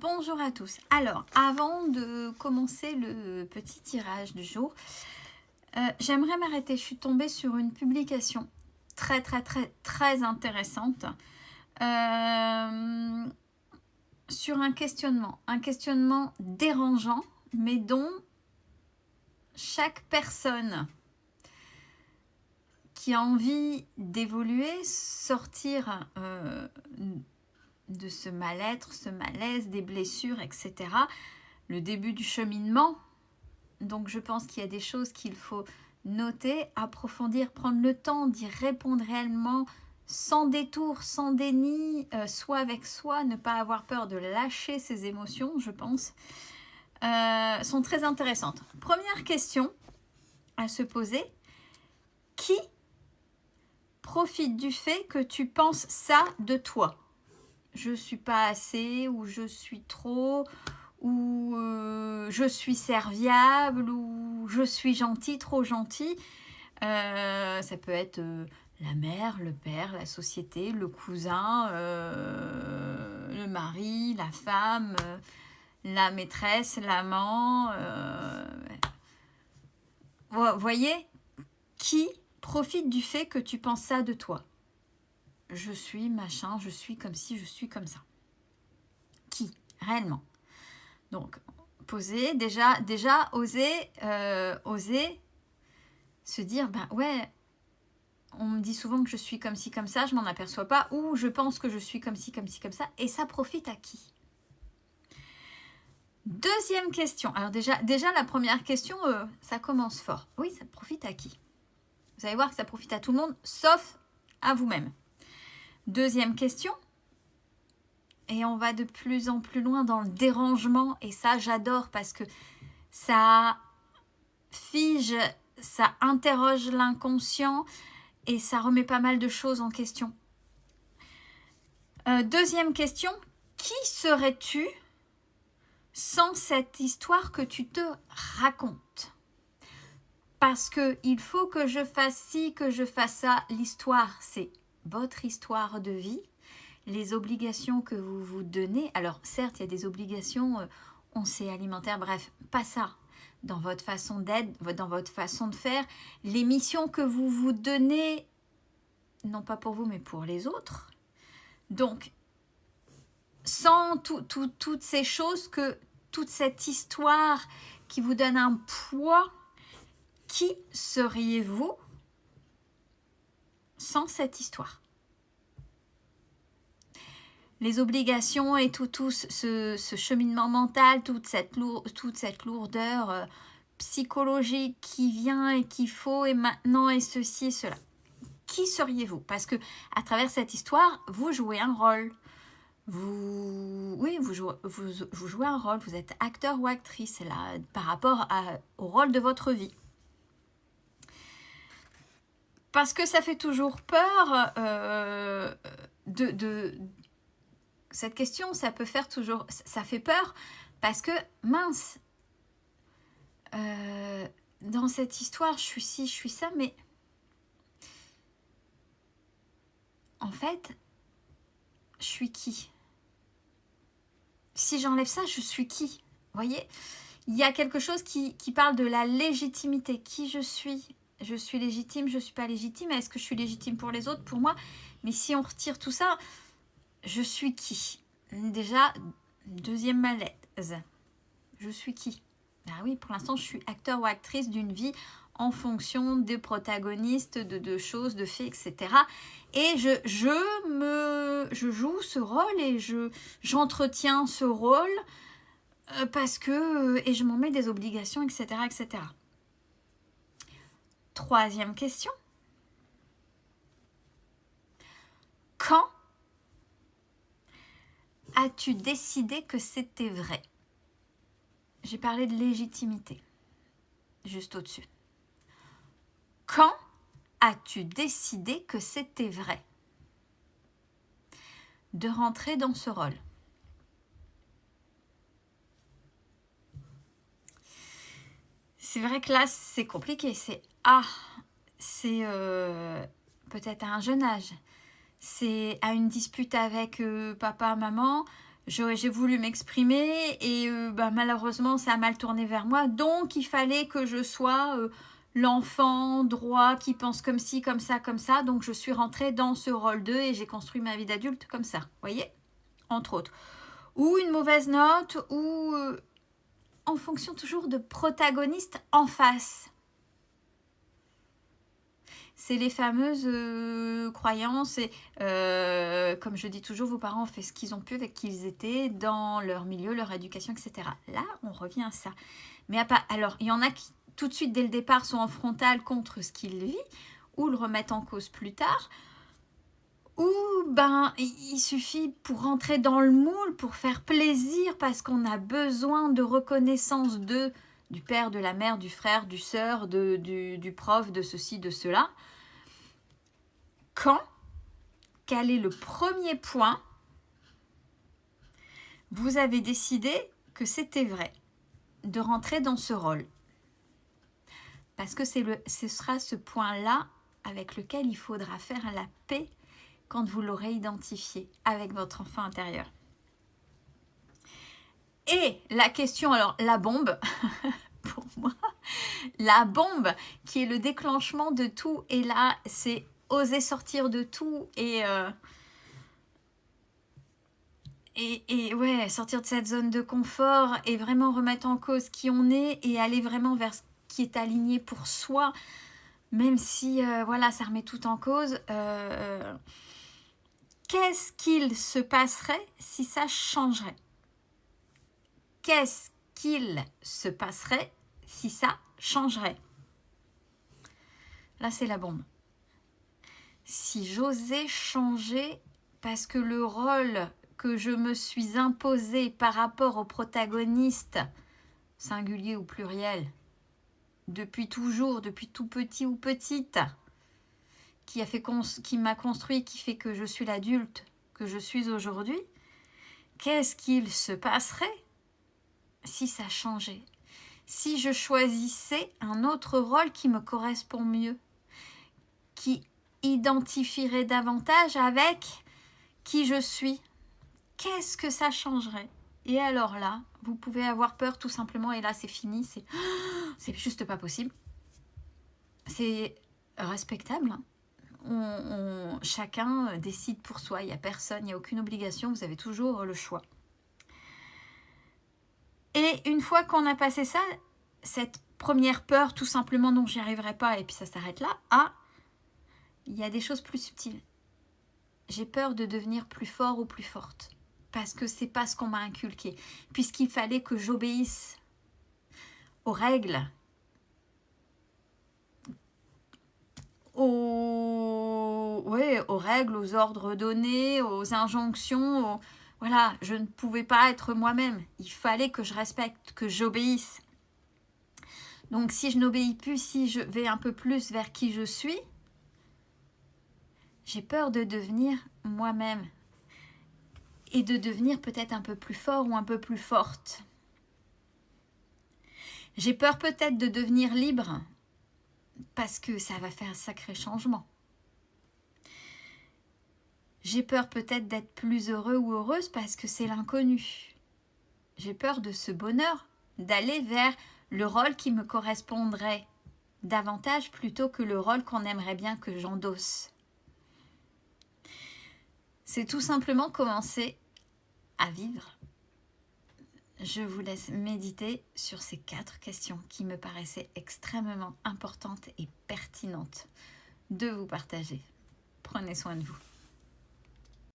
Bonjour à tous. Alors, avant de commencer le petit tirage du jour, j'aimerais m'arrêter. Je suis tombée sur une publication très intéressante sur un questionnement dérangeant, mais dont chaque personne qui a envie d'évoluer, sortir de ce mal-être, ce malaise, des blessures, etc. Le début du cheminement. Donc je pense qu'il y a des choses qu'il faut noter, approfondir, prendre le temps d'y répondre réellement, sans détour, sans déni, soit avec soi, ne pas avoir peur de lâcher ses émotions, je pense, sont très intéressantes. Première question à se poser, qui profite du fait que tu penses ça de toi ? Je suis pas assez, ou je suis trop, ou je suis serviable, ou je suis gentil, trop gentil. Ça peut être la mère, le père, la société, le cousin, le mari, la femme, la maîtresse, l'amant. Vous voyez, qui profite du fait que tu penses ça de toi ? Je suis machin, je suis comme ci, je suis comme ça. Qui, réellement? Donc, poser, déjà oser se dire, ben ouais, on me dit souvent que je suis comme ci, comme ça, je m'en aperçois pas, ou je pense que je suis comme ci, comme ci, comme ça, et ça profite à qui? Deuxième question. Alors déjà la première question, ça commence fort. Oui, ça profite à qui? Vous allez voir que ça profite à tout le monde, sauf à vous-même. Deuxième question, et on va de plus en plus loin dans le dérangement, et ça j'adore parce que ça fige, ça interroge l'inconscient et ça remet pas mal de choses en question. Deuxième question, qui serais-tu sans cette histoire que tu te racontes? Parce qu'il faut que je fasse ci, que je fasse ça. L'histoire, c'est votre histoire de vie. Les obligations que vous vous donnez, alors certes il y a des obligations, on sait alimentaire, bref, pas ça, dans votre façon d'être, dans votre façon de faire, les missions que vous vous donnez, non pas pour vous mais pour les autres. Donc, sans toutes ces choses, toute cette histoire qui vous donne un poids, qui seriez-vous sans cette histoire ? Les obligations et tout ce cheminement mental, toute cette lourdeur psychologique qui vient et qu'il faut et maintenant et ceci et cela. Qui seriez-vous? Parce que à travers cette histoire, vous jouez un rôle. Vous jouez un rôle. Vous êtes acteur ou actrice là, par rapport au rôle de votre vie. Parce que ça fait toujours peur cette question, ça peut faire toujours... Ça fait peur parce que, mince, dans cette histoire, je suis ci, je suis ça, mais... En fait, je suis qui? Si j'enlève ça, je suis qui? Vous voyez? Il y a quelque chose qui parle de la légitimité. Qui je suis? Je suis légitime, je ne suis pas légitime. Est-ce que je suis légitime pour les autres, pour moi? Mais si on retire tout ça... Je suis qui? Déjà, deuxième malaise. Je suis qui? Ah oui, pour l'instant, je suis acteur ou actrice d'une vie en fonction des protagonistes, de choses, de faits, etc. Et je joue ce rôle et j'entretiens ce rôle parce que... Et je m'en mets des obligations, etc., etc. Troisième question. Quand as-tu décidé que c'était vrai? J'ai parlé de légitimité, juste au-dessus. Quand as-tu décidé que c'était vrai de rentrer dans ce rôle? C'est vrai que là, c'est compliqué. C'est peut-être à un jeune âge. C'est à une dispute avec papa, maman. j'ai voulu m'exprimer et malheureusement ça a mal tourné vers moi, donc il fallait que je sois l'enfant droit qui pense comme ci, comme ça, donc je suis rentrée dans ce rôle 2 et j'ai construit ma vie d'adulte comme ça, voyez, entre autres. Ou une mauvaise note, ou en fonction toujours de protagoniste en face. C'est les fameuses croyances et comme je dis toujours, vos parents ont fait ce qu'ils ont pu avec qui ils étaient dans leur milieu, leur éducation, etc. Là, on revient à ça. Mais alors, il y en a qui tout de suite dès le départ sont en frontal contre ce qu'ils vivent ou le remettent en cause plus tard. Ou il suffit pour rentrer dans le moule, pour faire plaisir parce qu'on a besoin de reconnaissance du père, de la mère, du frère, du sœur, du prof, de ceci, de cela. Quel est le premier point vous avez décidé que c'était vrai de rentrer dans ce rôle? Parce que ce sera ce point-là avec lequel il faudra faire la paix quand vous l'aurez identifié avec votre enfant intérieur. Et la question, alors la bombe, pour moi, la bombe qui est le déclenchement de tout, et là, c'est oser sortir de tout et ouais, sortir de cette zone de confort et vraiment remettre en cause qui on est et aller vraiment vers ce qui est aligné pour soi, même si voilà, ça remet tout en cause. Qu'est-ce qu'il se passerait si ça changerait? Qu'est-ce qu'il se passerait si ça changerait? Là, c'est la bombe. Si j'osais changer, parce que le rôle que je me suis imposé par rapport au protagoniste, singulier ou pluriel, depuis toujours, depuis tout petit ou petite, qui m'a construit, qui fait que je suis l'adulte que je suis aujourd'hui, qu'est-ce qu'il se passerait si ça changeait? Si je choisissais un autre rôle qui me correspond mieux, qui identifierait davantage avec qui je suis, qu'est-ce que ça changerait? Et alors là, vous pouvez avoir peur tout simplement, et là c'est fini, c'est juste pas possible. C'est respectable, hein. Chacun décide pour soi, il n'y a personne, il n'y a aucune obligation, vous avez toujours le choix. Et une fois qu'on a passé ça, cette première peur tout simplement dont j'y arriverai pas, et puis ça s'arrête là, il y a des choses plus subtiles. J'ai peur de devenir plus fort ou plus forte, parce que c'est pas ce qu'on m'a inculqué, puisqu'il fallait que j'obéisse aux règles, aux règles, aux ordres donnés, aux injonctions. Voilà, je ne pouvais pas être moi-même. Il fallait que je respecte, que j'obéisse. Donc si je n'obéis plus, si je vais un peu plus vers qui je suis, j'ai peur de devenir moi-même et de devenir peut-être un peu plus fort ou un peu plus forte. J'ai peur peut-être de devenir libre parce que ça va faire un sacré changement. J'ai peur peut-être d'être plus heureux ou heureuse parce que c'est l'inconnu. J'ai peur de ce bonheur, d'aller vers le rôle qui me correspondrait davantage plutôt que le rôle qu'on aimerait bien que j'endosse. C'est tout simplement commencer à vivre. Je vous laisse méditer sur ces 4 questions qui me paraissaient extrêmement importantes et pertinentes de vous partager. Prenez soin de vous.